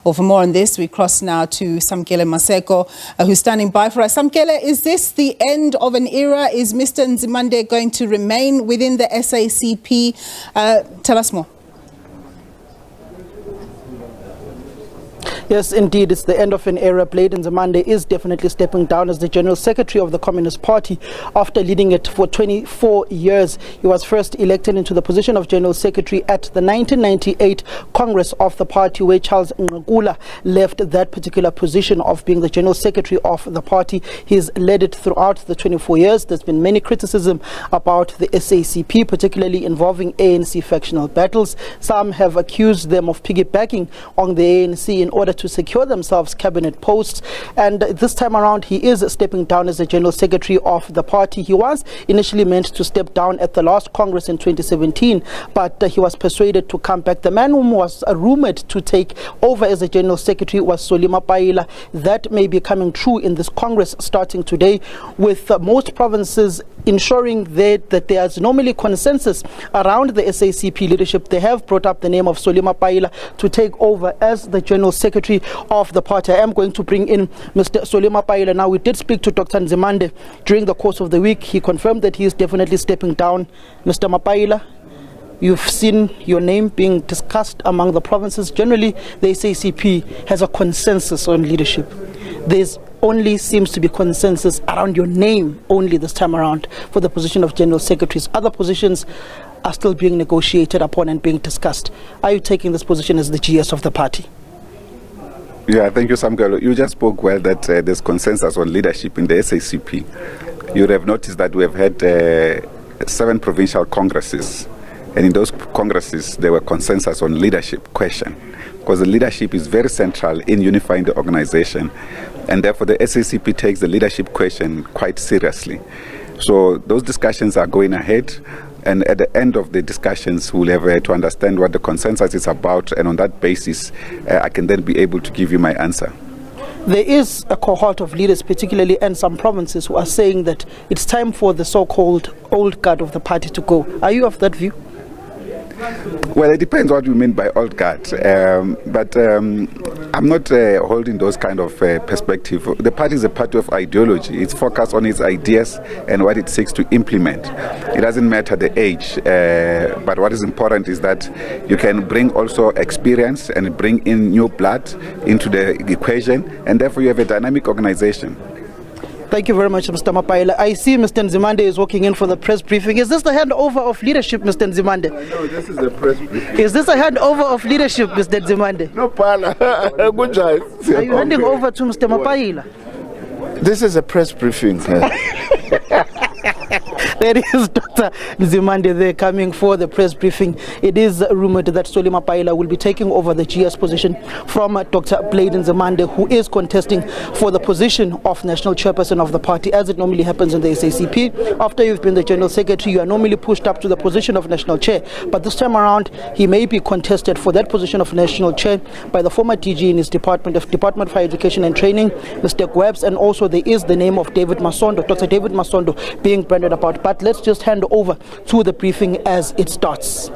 Well, for more on this, we cross now to Samkelo Maseko, who's standing by for us. Samkelo, is this the end of an era? Is Mr. Nzimande going to remain within the SACP? Tell us more. Yes, indeed, it's the end of an era. Blade Nzimande is definitely stepping down as the General Secretary of the Communist Party after leading it for 24 years. He was first elected into the position of General Secretary at the 1998 Congress of the party, where Charles Ngqula left that particular position of being the General Secretary of the party. He's led it throughout the 24 years. There's been many criticism about the SACP, particularly involving ANC factional battles. Some have accused them of piggy-backing on the ANC in order to secure themselves cabinet posts, and this time around he is stepping down as the General Secretary of the party. He was initially meant to step down at the last Congress in 2017, but he was persuaded to come back. The man who was rumored to take over as the General Secretary was Solima Paila. That may be coming true in this Congress starting today, with most provinces ensuring that there's normally consensus around the SACP leadership. They have brought up the name of Solima Paila to take over as the General Secretary of the party. I am going to bring in Mr. Solima Paila now. We did speak to Dr. Nzimande during the course of the week. He confirmed that he is definitely stepping down. Mr. Mapaila, you've seen your name being discussed among the provinces. Generally, the SACP has a consensus on leadership. There's only seems to be consensus around your name only this time around for the position of General Secretaries. Other positions are still being negotiated upon and being discussed. Are you taking this position as the GS of the party? Yeah, thank you, Samkelo. You just spoke well that there's consensus on leadership in the SACP. You would have noticed that we have had 7 provincial congresses, and in those congresses there were consensus on leadership question, because the leadership is very central in unifying the organization, and therefore the SACP takes the leadership question quite seriously. So those discussions are going ahead, and at the end of the discussions we'll have to understand what the consensus is about, and on that basis I can then be able to give you my answer. There is a cohort of leaders, particularly in some provinces, who are saying that it's time for the so-called old guard of the party to go. Are you of that view? Well, it depends what you mean by old guard, but I'm not holding those kind of perspective. The party is a party of ideology. It's focused on its ideas and what it seeks to implement. It doesn't matter the age, but what is important is that you can bring also experience and bring in new blood into the equation, and therefore you have a dynamic organization. Thank you very much, Mr. Mapaila. I see Mr. Nzimande is walking in for the press briefing. Is this the handover of leadership, Mr. Nzimande? No, this is the press briefing. Is this a handover of leadership, Mr. Nzimande? No, Pala. Good choice. Are you handing over to Mr. Mapaila? This is a press briefing. There is Dr. Nzimande there coming for the press briefing. It is rumored that Solima Paila will be taking over the GS position from Dr. Blade Nzimande, who is contesting for the position of National Chairperson of the party, as it normally happens in the SACP. After you've been the General Secretary, you are normally pushed up to the position of National Chair. But this time around, he may be contested for that position of National Chair by the former DG in his Department for Education and Training, Mr. Gwebs, and also there is the name of David Masondo, Dr. David Masondo, being branded about. But let's just hand over to the briefing as it starts.